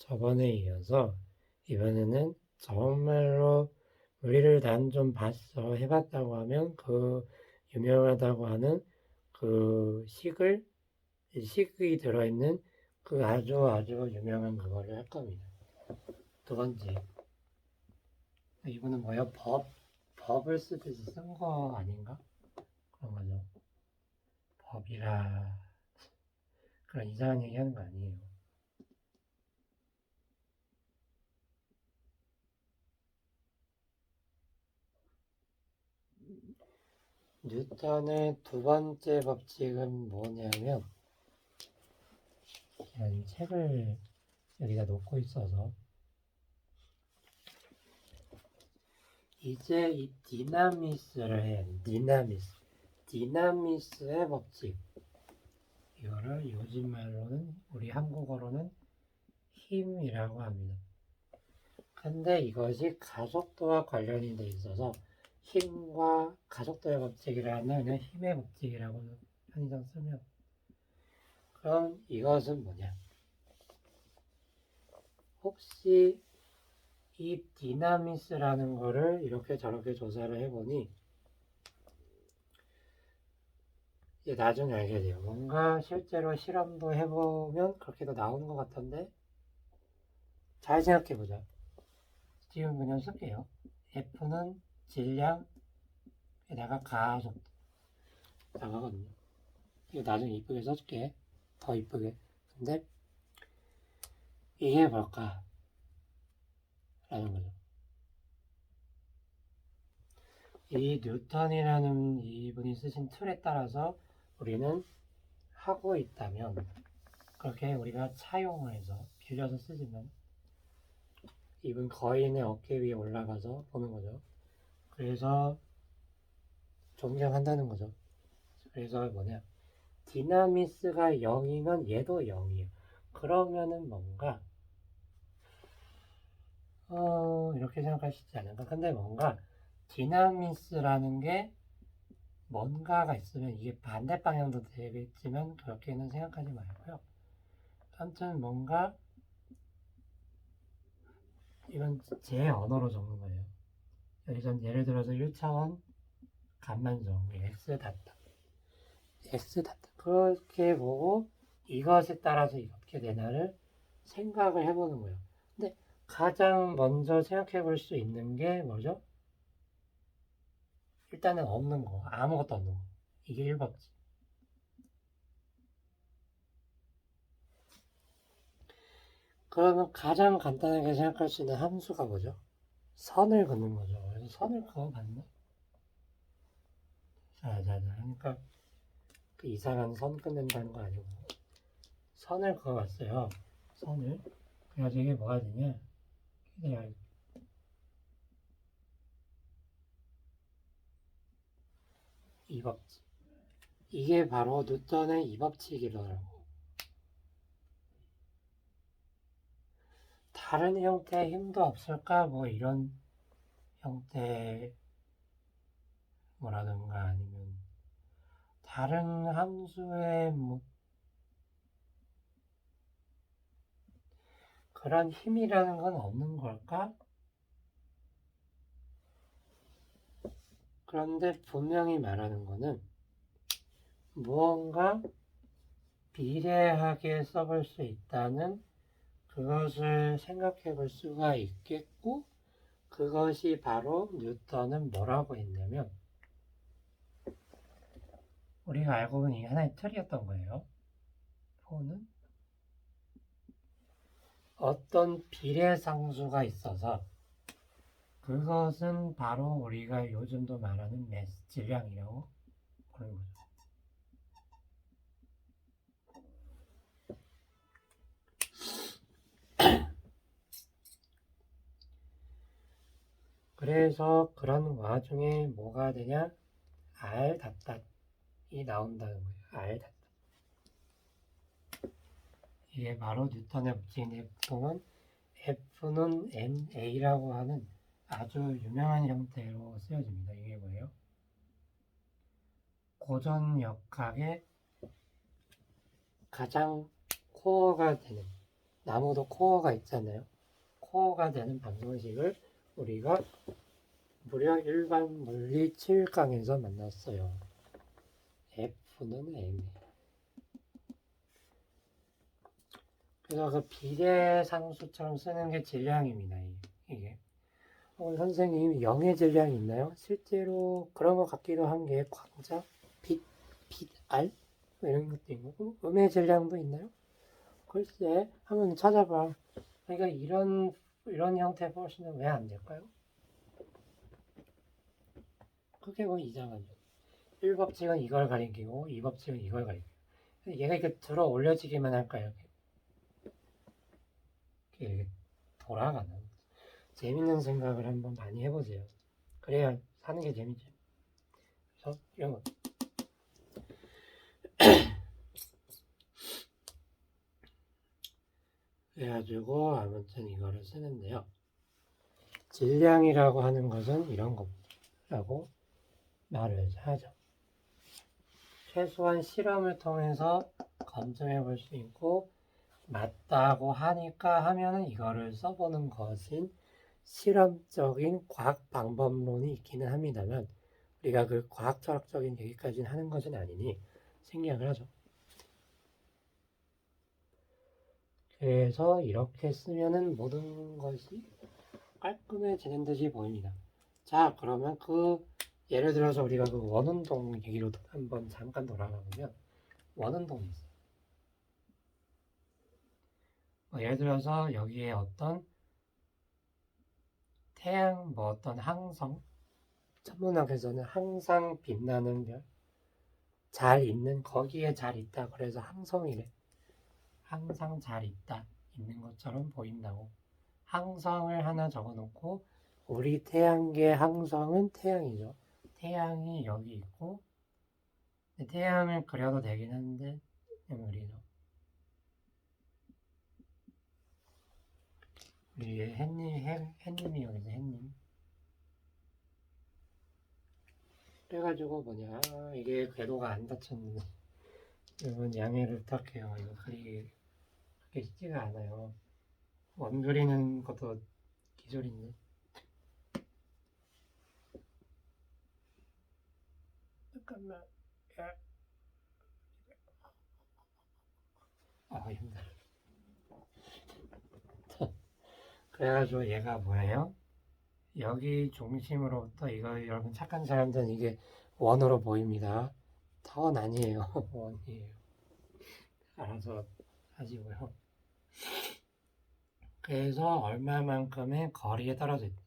저번에 이어서 이번에는 정말로 우리를 난 좀 봤어 해봤다고 하면 그 유명하다고 하는 그 식이 들어있는 그 아주 유명한 그거를 할 겁니다. 두 번째, 이거는 뭐야? 법을 쓰듯이 쓴 거 아닌가? 그런 거죠. 법이라 그런 이상한 얘기 하는 거 아니에요. 뉴턴의 두 번째 법칙은 뭐냐면, 이 책을 여기다 놓고 있어서 이제 이 디나미스를 해. 디나미스의 법칙. 이거를 요즘 말로는 우리 한국어로는 힘이라고 합니다. 근데 이것이 가속도와 관련이 돼 있어서 힘과 가속도의 법칙이라는 그냥 힘의 법칙이라고 편의점 쓰면, 그럼 이것은 뭐냐? 혹시 이 디나미스라는 거를 이렇게 저렇게 조사를 해보니 이제 나중에 알게 돼요. 뭔가 실제로 실험도 해보면 그렇게도 나오는 것 같던데, 잘 생각해보자. 지금 그냥 쓸게요. F는 질량에다가 가속도 나가거든요. 이거 나중에 이쁘게 써줄게. 더 이쁘게. 근데 이게 뭘까? 라는 거죠. 이 뉴턴이라는 이분이 쓰신 틀에 따라서 우리는 하고 있다면, 그렇게 우리가 차용을 해서 빌려서 쓰지만 이분 거인의 어깨 위에 올라가서 보는 거죠. 그래서 존경한다는 거죠. 그래서 뭐냐, 디나미스가 0이면 얘도 0이에요. 그러면은 뭔가 이렇게 생각하시지 않을까? 근데 뭔가 디나미스라는 게 뭔가가 있으면 이게 반대 방향도 되겠지만 그렇게는 생각하지 말고요. 아무튼 뭔가 이건 제 언어로 적는 거예요. 여기선 예를 들어서 1차원 간만정 x 다타 그렇게 보고 이것에 따라서 이렇게 되나를 생각을 해보는 거예요. 근데 가장 먼저 생각해 볼 수 있는 게 뭐죠? 일단은 없는 거, 아무것도 없는 거. 이게 1번지. 그러면 가장 간단하게 생각할 수 있는 함수가 뭐죠? 선을 긋는 거죠. 그래서 선을 그어봤나? 자. 그러니까 그 이상한 선 끊는다는 거 아니고 선을 그어봤어요. 선을. 그래가지고 이게 뭐가 되냐? 그냥 이 법칙. 이게 바로 뉴턴의 이 법칙이더라고. 다른 형태의 힘도 없을까? 뭐 이런 형태 뭐라든가 아니면 다른 함수의 뭐 그런 힘이라는 건 없는 걸까? 그런데 분명히 말하는 거는 무언가 비례하게 써볼 수 있다는 그것을 생각해 볼 수가 있겠고, 그것이 바로 뉴턴은 뭐라고 했냐면, 우리가 알고 있는 이게 하나의 틀이었던 거예요. 포는 어떤 비례상수가 있어서 그것은 바로 우리가 요즘도 말하는 매스 질량이라고 부르는 거죠. 그래서 그런 와중에 뭐가 되냐? R 닷닷이 나온다는 거예요. R 닷닷. 이게 바로 뉴턴의 법칙인데 보통은 F는 NA라고 하는 아주 유명한 형태로 쓰여집니다. 이게 뭐예요? 고전역학의 가장 코어가 되는 나무도 코어가 있잖아요. 코어가 되는 방정식을 우리가 무려 일반 물리 7강에서 만났어요. F는 M. 그래서 그 비례상수처럼 쓰는 게 질량입니다. 이게. 선생님, 영의 질량이 있나요? 실제로 그런 것 같기도 한 게 광자, 빛, R? 이런 것도 있고, 음의 질량도 있나요? 글쎄, 한번 찾아봐. 그러니까 이런 형태의 포션은 왜 안 될까요? 그게 뭐 이상하죠. 1법칙은 이걸 가리키고 2법칙은 이걸 가리키고 얘가 이렇게 들어 올려지기만 할까요? 이렇게 돌아가는 재밌는 생각을 한번 많이 해보세요. 그래야 사는 게 재밌죠. 그래서 이런 거 그래가지고 아무튼 이거를 쓰는데요. 질량이라고 하는 것은 이런 거라고 말을 하죠. 최소한 실험을 통해서 검증해 볼 수 있고 맞다고 하니까 하면은 이거를 써보는 것인 실험적인 과학 방법론이 있기는 합니다만 우리가 그 과학 철학적인 얘기까지는 하는 것은 아니니 생략을 하죠. 그래서 이렇게 쓰면은 모든 것이 깔끔해지는 듯이 보입니다. 자, 그러면 예를 들어서 우리가 그 원운동 얘기로 한번 잠깐 돌아가 보면 원운동이 있어요. 예를 들어서 여기에 어떤 태양, 어떤 항성, 천문학에서는 항상 빛나는 별, 잘 있는, 거기에 잘 있다. 그래서 항성이래. 항상 잘 있다. 있는 것처럼 보인다고. 항성을 하나 적어 놓고, 우리 태양계 항성은 태양이죠. 태양이 여기 있고, 태양을 그려도 되긴 한데, 우리는. 우리 햇님이 여기서 햇님. 그래가지고 이게 궤도가 안 닫혔는데 여러분 양해를 부탁해요. 이거 그리기 그렇게 쉽지가 않아요. 원 그리는 것도 기술인데. 잠깐만. 힘들어. 그래가지고 얘가 뭐예요? 여기 중심으로부터 이거 여러분 착한 사람들은 이게 원으로 보입니다. 턴 아니에요. 원이에요. 알아서 하시고요. 그래서 얼마만큼의 거리에 떨어져 있다.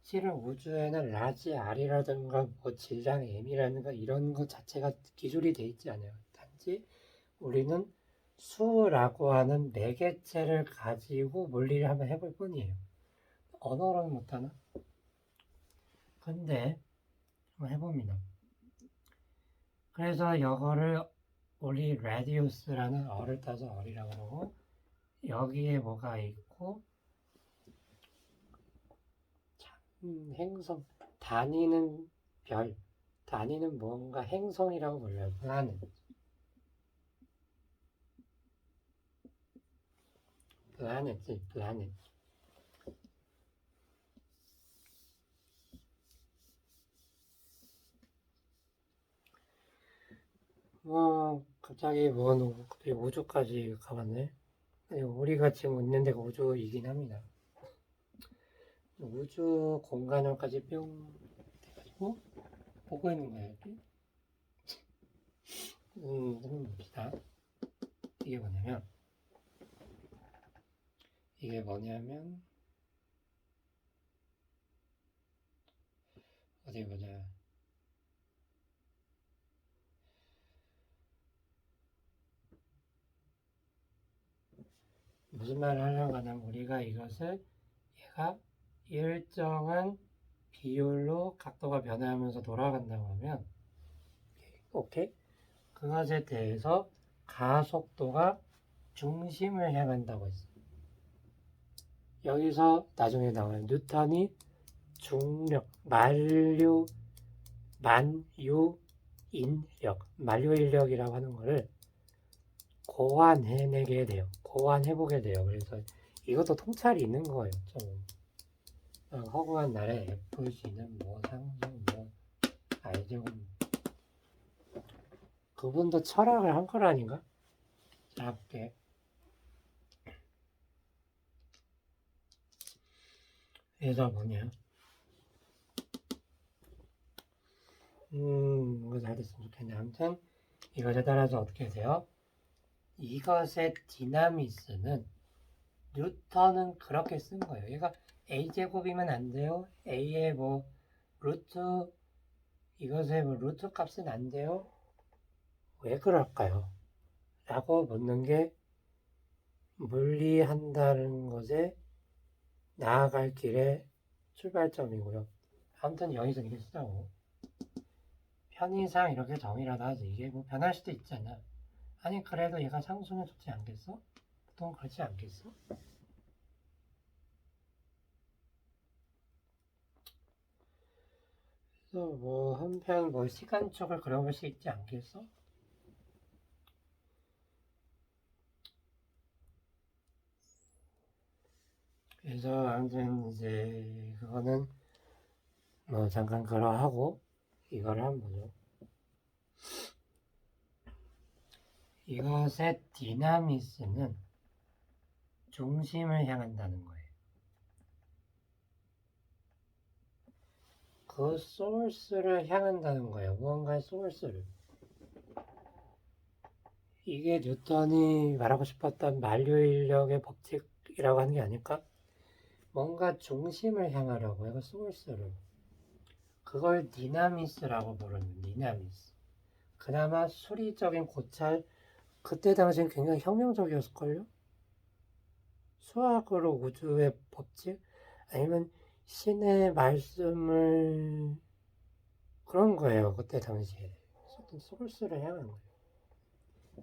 실은 우주에는 라지 R이라든가 뭐 질량 M이라든가 이런 것 자체가 기술이 돼 있지 않아요. 단지 우리는 수라고 하는 매개체를 가지고 물리를 한번 해볼 뿐이에요. 언어로는 못하나? 근데 한번 해봅니다. 그래서 이거를 우리 라디우스라는 어를 따서 어리라고 그러고 여기에 뭐가 있고 행성, 다니는 별, 다니는 뭔가 행성이라고 불려요. planet. 갑자기 갑자기 우주까지 가봤네. 우리가 지금 있는 데가 우주이긴 합니다. 우주 공간을까지 뿅 돼가지고 보고 있는 거예요. 이렇게. 한번 봅시다. 이게 뭐냐면 어디 보자. 무슨 말을 하려고 하냐면 우리가 이것을 얘가 일정한 비율로 각도가 변화하면서 돌아간다고 하면 오케이? 그것에 대해서 가속도가 중심을 향한다고 했어요. 여기서 나중에 나와요. 뉴턴이 중력, 만유인력, 만유인력이라고 하는 거를 고안해내게 돼요. 고안해보게 돼요. 그래서 이것도 통찰이 있는 거예요. 좀 허구한 날에 FC는 뭐 상승 뭐 I제곱 그분도 철학을 한 거라닌가? 작게 그래서 뭐냐 이거 잘 됐으면 좋겠네. 아무튼 이것에 따라서 어떻게 돼요? 이것의 디나미스는 뉴턴은 그렇게 쓴 거예요. 얘가 a제곱이면 안 돼요. a의 뭐 루트 이것의 뭐 루트 값은 안 돼요. 왜 그럴까요? 라고 묻는 게 물리한다는 것에 나아갈 길의 출발점이고요. 아무튼 여기서 이게 쓰자고. 편의상 이렇게 정의라도 하지. 이게 뭐 변할 수도 있잖아. 아니 그래도 얘가 상수는 좋지 않겠어? 보통 그렇지 않겠어? 그래서 뭐 한편 뭐 시간축을 그려볼 수 있지 않겠어? 그래서 아무튼 이제 그거는 뭐 잠깐 그러하고 이걸 한번 보죠. 이것의 디나미스는 중심을 향한다는 거예요. 그 소스를 향한다는 거예요. 무언가의 소스를. 이게 뉴턴이 말하고 싶었던 만류인력의 법칙이라고 하는 게 아닐까? 뭔가 중심을 향하라고 해요. 소스를. 그걸 디나미스라고 부르는 디나미스. 그나마 수리적인 고찰 그때 당시엔 굉장히 혁명적이었을걸요? 수학으로 우주의 법칙? 아니면 신의 말씀을 그런 거예요. 그때 당시에. 어떤 소스를 향한 거예요.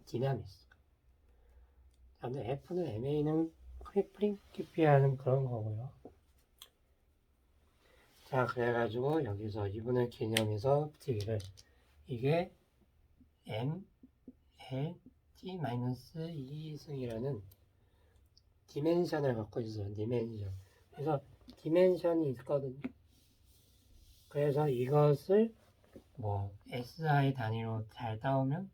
디나미스. 다음에 F는 MA는 프린키피아는 그런 거고요. 자, 그래가지고 여기서 이분의 개념에서 되기를 이게 M, L, T-2승이라는 디멘션을 갖고 있어요. 디멘션. 그래서 디멘션이 있거든요. 그래서 이것을 뭐 SI 단위로 잘 따오면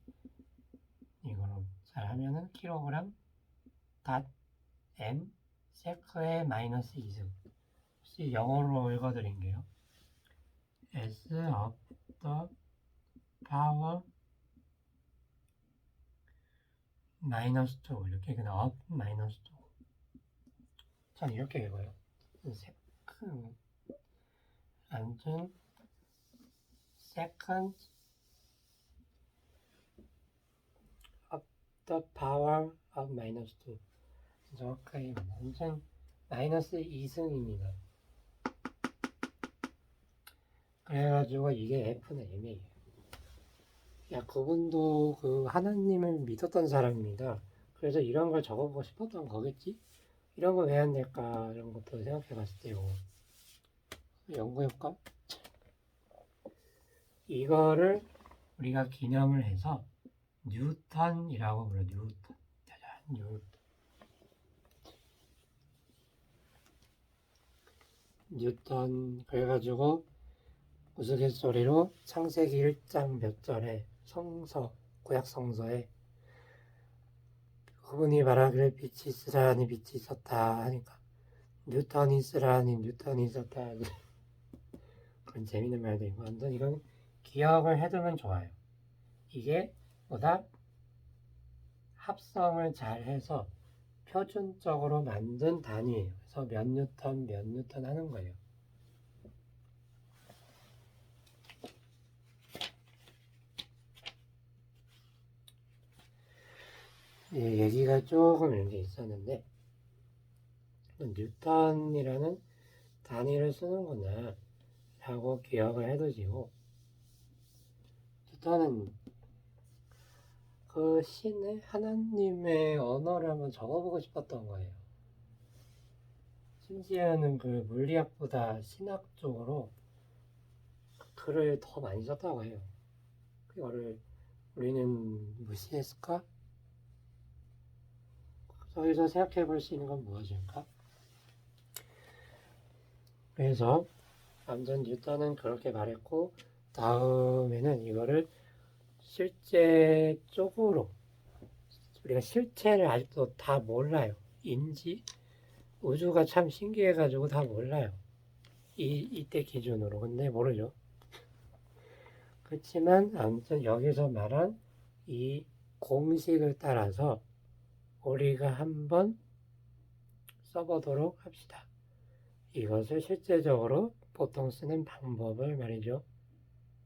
이거로 잘 하면은 킬로그램 닷 M 세크의 마이너스 2승. 혹시 영어로 읽어드린게요. S of the power 마이너스 2 이렇게 그냥 up 마이너스 2. 전 이렇게 읽어요. 세크 완전 second of the power of minus 2. 정확하게 완전 마이너스 2승입니다. 그래가지고 이게 F는 M이에요. 야, 그분도 그 하나님을 믿었던 사람입니다. 그래서 이런 걸 적어보고 싶었던 거겠지? 이런 거 왜 안 될까? 이런 것도 생각해 봤을 때요. 연구해볼까? 이거를 우리가 기념을 해서 뉴턴이라고 불러. 뉴턴. 짜잔, 뉴턴. 뉴턴. 그래가지고 우스갯소리로 창세기 1장 몇 절에 성서, 구약 성서에 그분이 말하기를 빛이 있으라니 빛이 있었다 하니까 뉴턴이 있으라니 뉴턴이 있었다. 그런 재밌는 말도 있고 완전 이건 기억을 해두면 좋아요. 이게 보다 합성을 잘 해서 표준적으로 만든 단위예요. 그래서 몇 뉴턴 하는 거예요. 얘기가 조금 이런 게 있었는데 뉴턴이라는 단위를 쓰는구나 라고 기억을 해두시고 뉴턴은 그 신의 하나님의 언어를 한번 적어보고 싶었던 거예요. 심지어는 그 물리학보다 신학 쪽으로 글을 더 많이 썼다고 해요. 그거를 우리는 무시했을까? 여기서 생각해 볼 수 있는 건 무엇일까? 그래서 아무튼 뉴턴은 그렇게 말했고, 다음에는 이거를 실제적으로 우리가 실체를 아직도 다 몰라요. 우주가 참 신기해가지고 다 몰라요. 이때 기준으로. 근데 모르죠. 그렇지만 아무튼 여기서 말한 이 공식을 따라서 우리가 한번 써보도록 합시다. 이것을 실제적으로 보통 쓰는 방법을 말이죠.